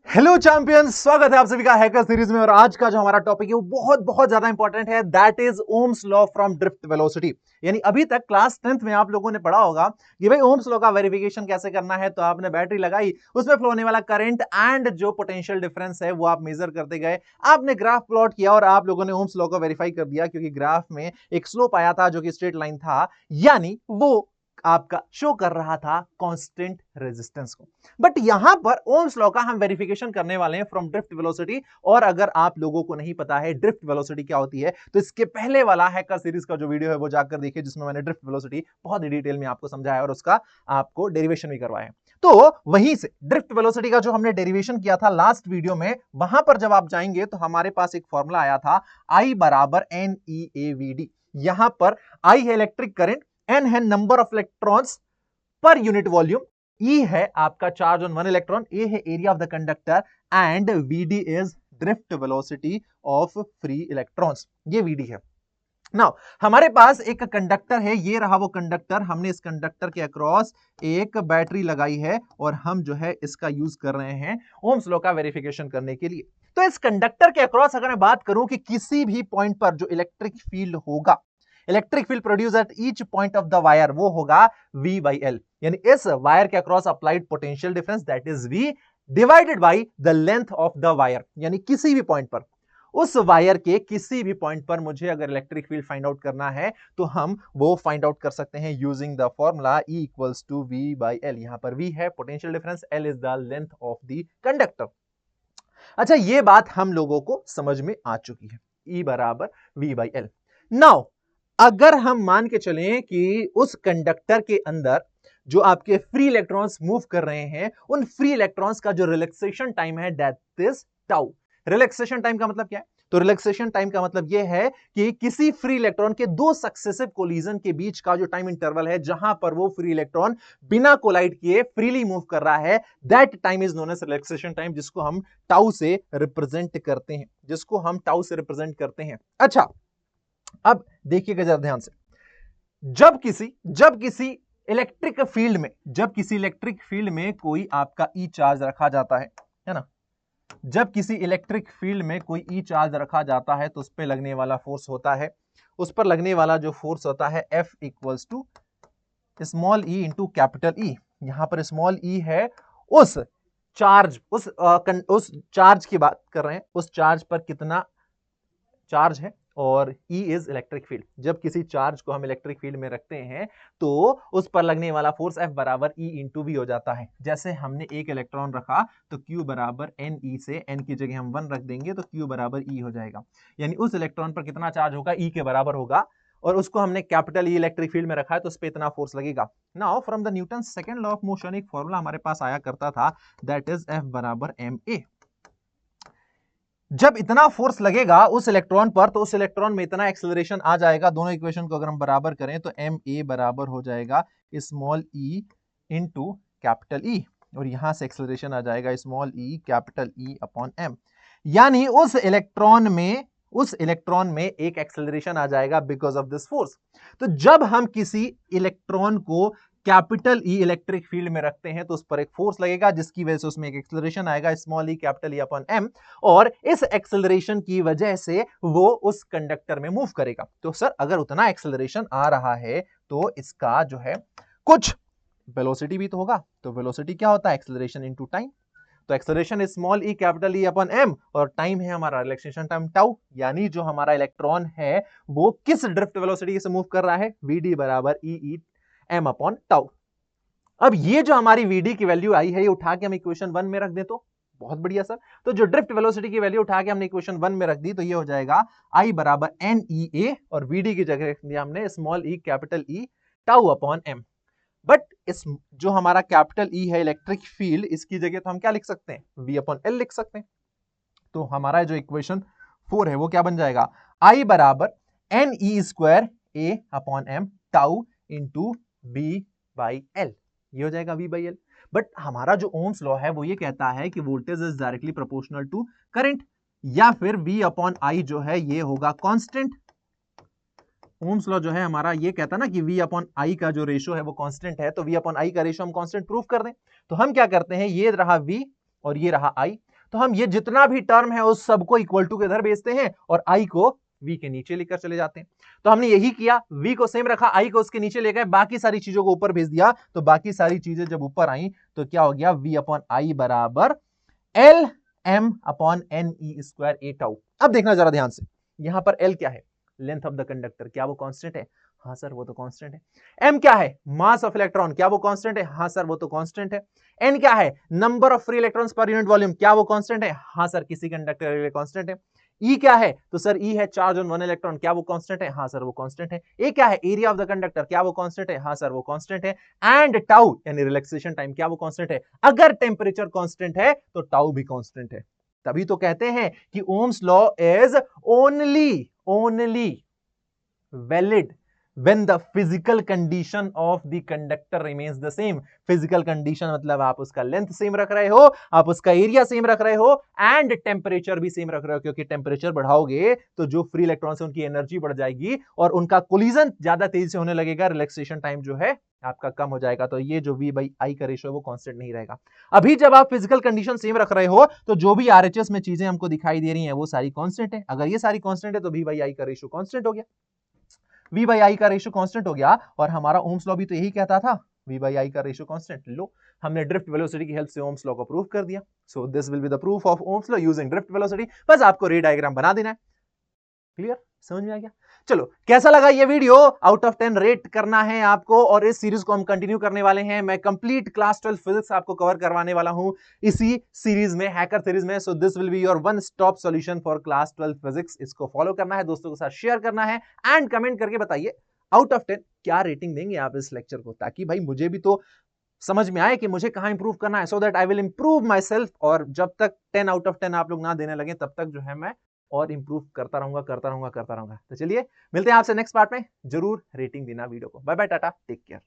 Hello champions, स्वागत है आप सभी का हैकर सीरीज में। और आज का जो हमारा टॉपिक है वो बहुत बहुत ज्यादा इंपॉर्टेंट है, that is Ohm's law from drift velocity. यानी अभी तक क्लास 10th में आप लोगों ने पढ़ा होगा कि भाई ओम्स लॉ का वेरिफिकेशन कैसे करना है। तो आपने बैटरी लगाई, उसमें फ्लो होने वाला करंट एंड जो पोटेंशियल डिफरेंस है वो आप मेजर करते गए, आपने ग्राफ प्लॉट किया और आप लोगों ने ओम्स लॉ को वेरीफाई कर दिया, क्योंकि ग्राफ में एक स्लोप आया था जो कि स्ट्रेट लाइन था, यानी वो आपका शो कर रहा था कांस्टेंट रेजिस्टेंस को। बट यहां पर ओम्स लॉ का हम वेरिफिकेशन करने वाले हैं फ्रॉम ड्रिफ्ट वेलोसिटी। और अगर आप लोगों को नहीं पता है ड्रिफ्ट वेलोसिटी क्या होती है, तो इसके पहले वाला हैकर सीरीज का जो वीडियो है वो जाकर देखिए, जिसमें मैंने ड्रिफ्ट वेलोसिटी बहुत ही डिटेल में आपको समझाया और उसका आपको डेरिवेशन भी करवाया है। तो वहीं से ड्रिफ्ट वेलोसिटी का जो हमने डेरिवेशन किया था लास्ट वीडियो में, वहां पर जब आप जाएंगे तो हमारे पास एक फॉर्मूला आया था, I बराबर NeAVD। यहां पर I है इलेक्ट्रिक करंट, N है number of electrons per unit volume, E है आपका charge on one electron, A है area of the conductor and VD is drift velocity of free electrons. ये VD है। नाउ हमारे पास एक कंडक्टर है, ये रहा वो कंडक्टर। हमने इस कंडक्टर के अक्रॉस एक बैटरी लगाई है और हम जो है इसका यूज कर रहे हैं ओम्स लॉ का वेरिफिकेशन करने के लिए। तो इस कंडक्टर के अक्रॉस अगर मैं बात करूं कि किसी भी पॉइंट पर जो इलेक्ट्रिक फील्ड होगा, electric field produce at each point of the wire, वो होगा V/L। यानी इस वायर के across applied potential difference that is V divided by the length of the wire. यानी किसी भी पॉइंट पर, उस वायर के किसी भी पॉइंट पर मुझे अगर इलेक्ट्रिक फील्ड फाइंड आउट करना है तो हम वो फाइंड आउट कर सकते हैं using the formula E equals to V/L। यहां पर V है potential difference, L is the length of the conductor. अच्छा, ये बात हम लोगों को समझ में आ चुकी है, E बराबर V/L। नाउ अगर हम मान के चलें कि उस कंडक्टर के अंदर जो आपके फ्री इलेक्ट्रॉन्स मूव कर रहे हैं, उन फ्री इलेक्ट्रॉन्स का जो रिलैक्सेशन टाइम है that is tau. Relaxation time का मतलब क्या है? तो रिलैक्सेशन टाइम का मतलब यह है कि किसी फ्री इलेक्ट्रॉन के दो सक्सेसिव कोलिजन के बीच का जो टाइम इंटरवल है, जहां पर वो फ्री इलेक्ट्रॉन बिना कोलाइड किए फ्रीली मूव कर रहा है, that time is known age relaxation time, जिसको हम टाउ से रिप्रेजेंट करते हैं, जिसको हम टाउ से रिप्रेजेंट करते हैं। अच्छा, अब देखिएगा जरा ध्यान से, जब किसी इलेक्ट्रिक फील्ड में कोई आपका ई चार्ज रखा जाता है ना, जब किसी इलेक्ट्रिक फील्ड में कोई ई चार्ज रखा जाता है तो उस पर लगने वाला फोर्स होता है, उस पर लगने वाला जो फोर्स होता है F equals to small E into capital E. यहां पर स्मॉल ई है उस चार्ज, उस चार्ज की बात कर रहे हैं, उस चार्ज पर कितना चार्ज है, और E इज इलेक्ट्रिक फील्ड। जब किसी चार्ज को हम इलेक्ट्रिक फील्ड में रखते हैं तो उस पर लगने वाला फोर्स F बराबर E इंटू V हो जाता है। जैसे हमने एक इलेक्ट्रॉन रखा तो Q बराबर NE से N की जगह हम 1 रख देंगे तो Q बराबर E हो जाएगा। यानी उस इलेक्ट्रॉन पर कितना चार्ज होगा, E के बराबर होगा, और उसको हमने कैपिटल E इलेक्ट्रिक फील्ड में रखा है तो उस पर इतना फोर्स लगेगा। Now from the Newton second law of motion एक फॉर्मूला हमारे पास आया करता था, दैट इज F बराबर ma। जब इतना फोर्स लगेगा उस इलेक्ट्रॉन पर तो उस इलेक्ट्रॉन में इतना एक्सेलरेशन आ जाएगा। दोनों इक्वेशन को अगर हम बराबर करें तो ma बराबर हो जाएगा small e into capital E, और यहां से एक्सेलरेशन आ जाएगा small e capital E upon m। यानी उस इलेक्ट्रॉन में एक एक्सेलरेशन आ जाएगा बिकॉज ऑफ दिस फोर्स। तो जब हम किसी इलेक्ट्रॉन को कैपिटल E इलेक्ट्रिक फील्ड में रखते हैं तो उस पर एक फोर्स लगेगा, जिसकी वजह से उसमें एक एक्सेलरेशन आएगा small e capital E upon m, और इस एक्सेलरेशन की वजह से वो उस कंडक्टर में मूव करेगा। तो सर अगर उतना एक्सेलरेशन आ रहा है तो इसका जो है कुछ वेलोसिटी भी तो होगा। तो वेलोसिटी क्या होता है, एक्सेलरेशन इनटू टाइम। तो acceleration is small e capital E upon m, और टाइम है हमारा रिलैक्सेशन टाइम टाउ। यानी जो हमारा इलेक्ट्रॉन है वो किस ड्रिफ्ट वेलोसिटी से मूव कर रहा है, vd बराबर e m अपॉन टाउ। अब ये जो हमारी vd की वैल्यू आई है, ये उठा के हम इक्वेशन 1 में रख दे तो बहुत बढ़िया सर। तो जो ड्रिफ्ट वेलोसिटी की वैल्यू उठा के हमने इक्वेशन 1 में रख दी तो ये हो जाएगा I बराबर NeA, और vd की जगह रख दिया हमने small e capital E tau upon m। But इस जो हमारा कैपिटल E है इलेक्ट्रिक फील्ड, इसकी जगह तो हम क्या लिख सकते हैं, V अपॉन L लिख सकते हैं। तो हमारा जो इक्वेशन 4 है वो क्या बन जाएगा, I बराबर NE square A upon M tau into V/L। ये हो जाएगा V/L। बट हमारा जो ओम्स लॉ है वो ये कहता है कि voltage is directly proportional to current, या फिर V अपॉन I जो है ये होगा कांस्टेंट। ओम्स लॉ जो है हमारा ये कहता ना कि V अपॉन I का जो रेशो है वो कांस्टेंट है, तो V अपॉन I का रेशो हम कांस्टेंट प्रूफ कर दें। तो हम क्या करते हैं, ये रहा V और ये रहा I, तो हम ये जितना भी टर्म है उस सबको इक्वल टू के इधर भेजते हैं और आई को v के नीचे लेकर चले जाते हैं। तो हमने यही किया, v को सेम रखा, i को उसके नीचे ले गए, बाकी सारी चीजों को ऊपर भेज दिया। तो बाकी सारी चीजें जब ऊपर आई तो क्या हो गया, v अपॉन आई बराबर L M upon N E square A tau. अब देखना जरा ध्यान से, यहां पर एल क्या है, लेंथ ऑफ द कंडक्टर, क्या वो कांस्टेंट है? हाँ सर वो तो कांस्टेंट है। एम क्या है, मास ऑफ इलेक्ट्रॉन, क्या वो कांस्टेंट है? हाँ सर वो तो कांस्टेंट है। एन क्या है, number of free electrons per unit volume, क्या वो कांस्टेंट है? हाँ सर किसी कंडक्टर के लिए कांस्टेंट है। ई क्या है, तो सर ई है चार्ज ऑन वन इलेक्ट्रॉन, क्या वो कांस्टेंट है? हाँ सर वो कांस्टेंट है। ए क्या है, एरिया ऑफ द कंडक्टर, क्या वो कांस्टेंट है? हाँ सर वो कांस्टेंट है। एंड टाउ यानी रिलैक्सेशन टाइम, क्या वो कांस्टेंट है? अगर टेम्परेचर कांस्टेंट है तो टाउ भी कांस्टेंट है। तभी तो कहते हैं कि Ohm's law is only valid when the physical condition of the conductor remains the same। physical condition मतलब आप उसका लेंथ सेम रख रहे हो, आप उसका एरिया सेम रख रहे हो एंड टेम्परेचर भी सेम रख रहे हो, क्योंकि टेम्परेचर बढ़ाओगे तो जो फ्री इलेक्ट्रॉन्स है उनकी एनर्जी बढ़ जाएगी और उनका कोलिजन ज्यादा तेजी से होने लगेगा, रिलैक्सेशन टाइम जो है आपका कम हो जाएगा। तो ये जो v बाई आई का रेशियो वो कांस्टेंट नहीं रहेगा। अभी जब आप फिजिकल कंडीशन सेम रख रहे हो तो जो भी आरएचएस में चीजें हमको दिखाई दे रही हैं वो सारी कांस्टेंट है। अगर ये सारी कांस्टेंट है तो v बाई आई का रेशियो कांस्टेंट हो गया, v बाई आई का रेशियो कांस्टेंट हो गया। और हमारा ओम्स लॉ भी तो यही कहता था, v बाई आई का रेशियो कांस्टेंट। लो हमने ड्रिफ्ट वेलोसिटी की हेल्प से ओम्स लॉ को प्रूव कर दिया। So this will be the proof of Ohm's law using drift velocity. बस आपको रे डायग्राम बना देना है। क्लियर, समझ में आ गया? चलो कैसा लगा ये वीडियो, आउट ऑफ 10 रेट करना है आपको। और इस सीरीज को हम कंटिन्यू करने वाले हैं, मैं कंप्लीट क्लास 12 फिजिक्स आपको कवर करवाने वाला हूं इसी सीरीज में, हैकर सीरीज में। सो this will be your one stop solution for class 12 physics. इसको फॉलो करना है, दोस्तों के साथ शेयर करना है एंड कमेंट करके बताइए आउट ऑफ 10 क्या रेटिंग देंगे आप इस लेक्चर को, ताकि भाई मुझे भी तो समझ में आए कि मुझे कहां इंप्रूव करना है, so that I will improve my self. और जब तक 10 आउट ऑफ 10 आप लोग ना देने लगे तब तक जो है मैं और इंप्रूव करता रहूंगा। तो चलिए मिलते हैं आपसे नेक्स्ट पार्ट में, जरूर रेटिंग देना वीडियो को। Bye bye, tata, take care.